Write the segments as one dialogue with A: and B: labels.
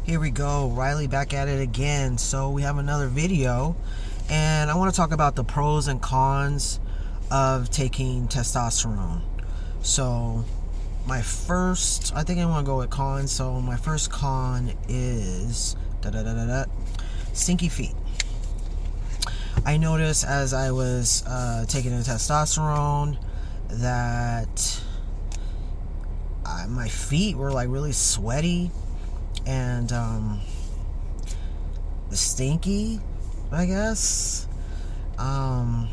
A: Here we go, Riley back at it again. So we have another video, and I want to talk about the pros and cons of taking testosterone. So my first, I think I want to go with cons. So my first con is stinky feet. I noticed as I was taking the testosterone that my feet were like really sweaty and stinky, I guess. I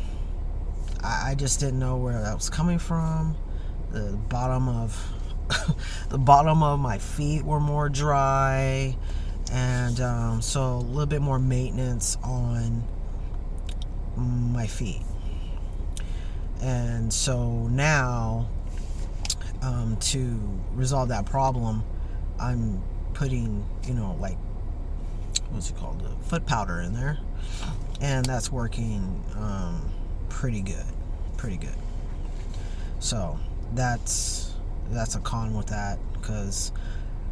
A: just didn't know where that was coming from. The bottom of the bottom of my feet were more dry, and so a little bit more maintenance on my feet. And so now, to resolve that problem, I'm putting, like, what's it called, the foot powder in there, and that's working pretty good. So that's a con with that, because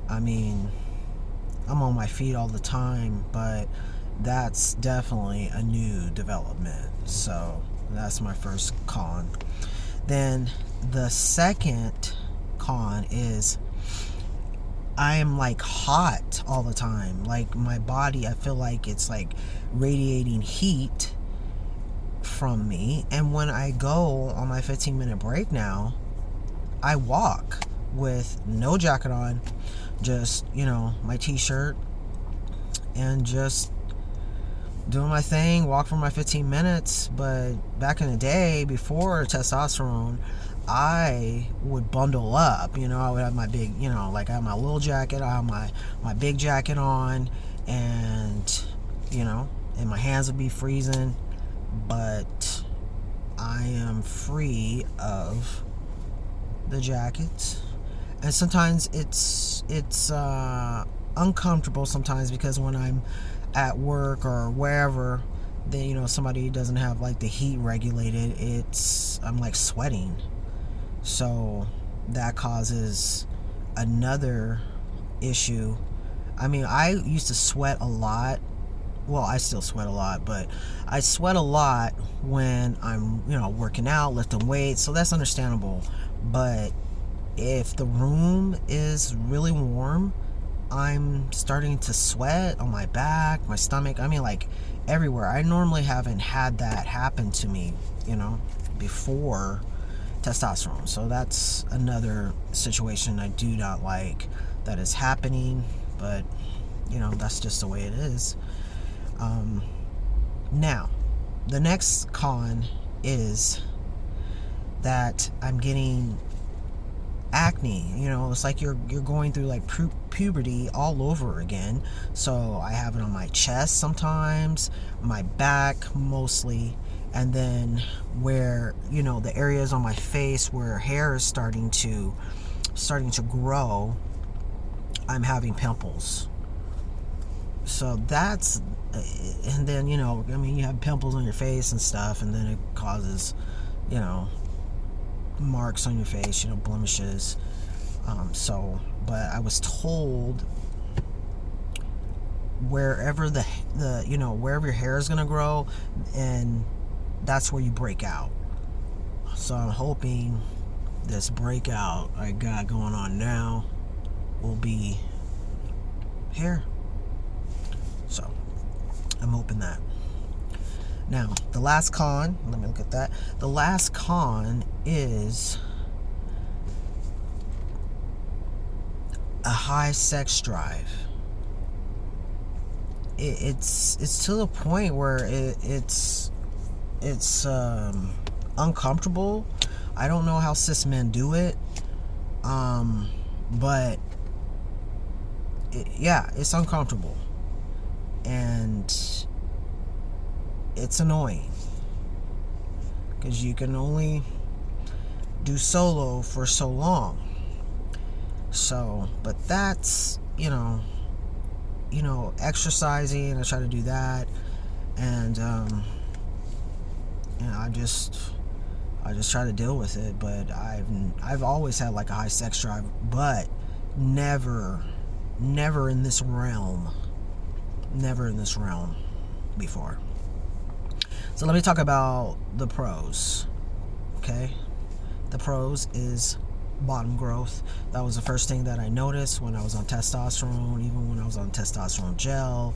A: I'm on my feet all the time, but that's definitely a new development. So that's my first con. Then the second con is I am like hot all the time. Like my body, I feel like it's like radiating heat from me. And when I go on my 15-minute break now, I walk with no jacket on, just, my t-shirt, and just doing my thing, walk for my 15 minutes. But back in the day, before testosterone, I would bundle up, I would have my big, like I have my little jacket, I have my big jacket on, and, and my hands would be freezing, but I am free of the jacket. And sometimes it's uncomfortable sometimes, because when I'm at work or wherever, then somebody doesn't have like the heat regulated, I'm like sweating, so that causes another issue. I used to sweat a lot. Well, I still sweat a lot, but I sweat a lot when I'm working out, lifting weights, so that's understandable. But if the room is really warm, I'm starting to sweat on my back, my stomach, like everywhere. I normally haven't had that happen to me, before testosterone. So that's another situation I do not like that is happening, but that's just the way it is. Now, the next con is that I'm getting acne. It's like you're going through like puberty all over again. So I have it on my chest sometimes, my back mostly, and then where the areas on my face where hair is starting to grow, I'm having pimples. So that's, and then you have pimples on your face and stuff, and then it causes marks on your face, blemishes. But I was told wherever wherever your hair is gonna grow, and that's where you break out. So I'm hoping this breakout I got going on now will be hair. So I'm hoping that. Now, the last con, let me look at that. The last con is a high sex drive. It's to the point where it's uncomfortable. I don't know how cis men do it, but it's uncomfortable, and it's annoying, because you can only do solo for so long. So, but that's exercising, I try to do that, and I just try to deal with it. But I've always had like a high sex drive, but never never in this realm. Never in this realm before. So let me talk about the pros. Okay? The pros is bottom growth. That was the first thing that I noticed when I was on testosterone, even when I was on testosterone gel.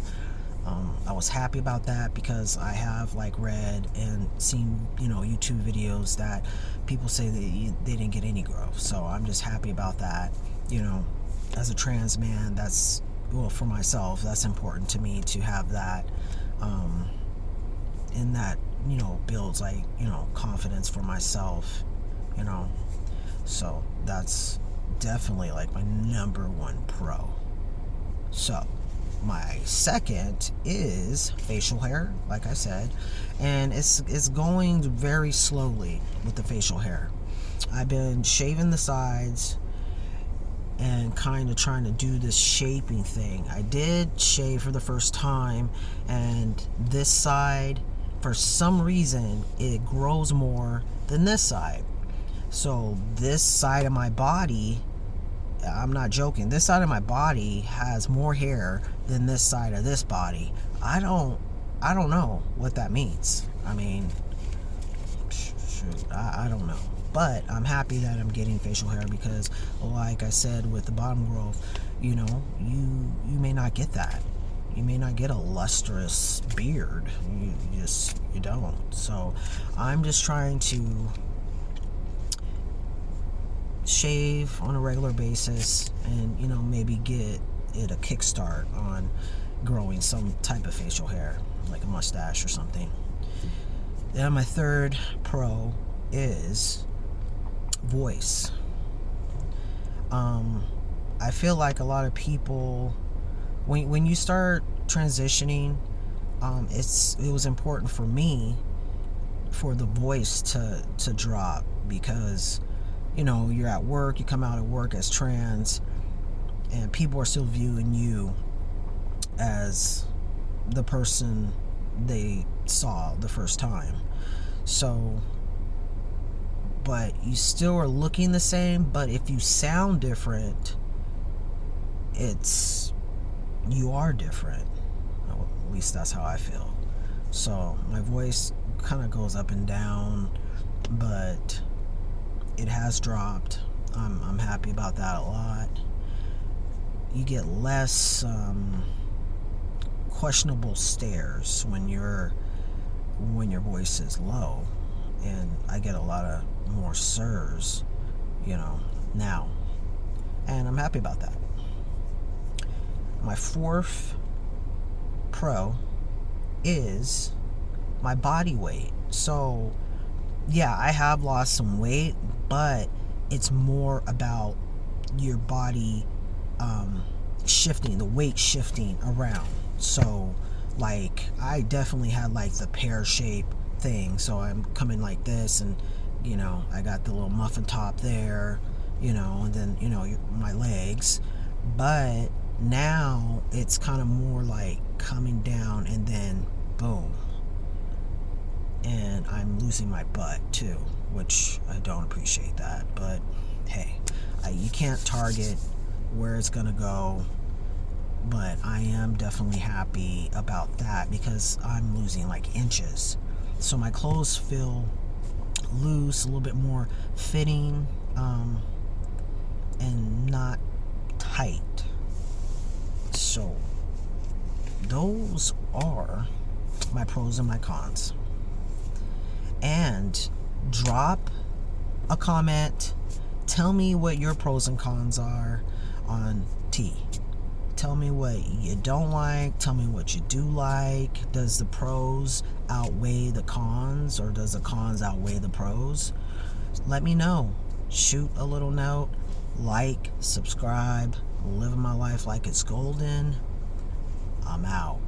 A: I was happy about that because I have read and seen YouTube videos that people say they didn't get any growth. So I'm just happy about that. As a trans man, that's, well, for myself, that's important to me to have that. And that builds confidence for myself. So that's definitely my number one pro. So my second is facial hair, like I said, and it's going very slowly with the facial hair. I've been shaving the sides and kind of trying to do this shaping thing. I did shave for the first time, and this side, for some reason, it grows more than this side. So this side of my body, I'm not joking, this side of my body has more hair than this side of this body. I don't know what that means. I mean, shoot, I don't know. But I'm happy that I'm getting facial hair because, like I said, with the bottom growth, you may not get that. You may not get a lustrous beard. You don't. So I'm just trying to shave on a regular basis and maybe get it a kickstart on growing some type of facial hair, like a mustache or something. Then my third pro is voice. I feel like a lot of people, when you start transitioning, it was important for me for the voice to drop because you're at work, you come out at work as trans, and people are still viewing you as the person they saw the first time. So, but you still are looking the same, but if you sound different, you are different. Well, at least that's how I feel. So my voice kind of goes up and down, but it has dropped. I'm happy about that a lot. You get less questionable stares when your voice is low, and I get a lot of more sirs, now, and I'm happy about that. My fourth pro is my body weight. So yeah, I have lost some weight, but it's more about your body shifting, the weight shifting around. So I definitely had the pear shape thing, so I'm coming like this, and I got the little muffin top there, and then my legs. But now it's kind of more coming down and then boom, and I'm losing my butt too, which I don't appreciate that. But hey, you can't target where it's gonna go, but I am definitely happy about that because I'm losing inches, so my clothes feel loose, a little bit more fitting, and not tight. So those are my pros and my cons. And drop a comment, tell me what your pros and cons are on T. Tell me what you don't like, tell me what you do like. Does the pros outweigh the cons, or does the cons outweigh the pros? Let me know. Shoot a little note, subscribe, living my life like it's golden. I'm out.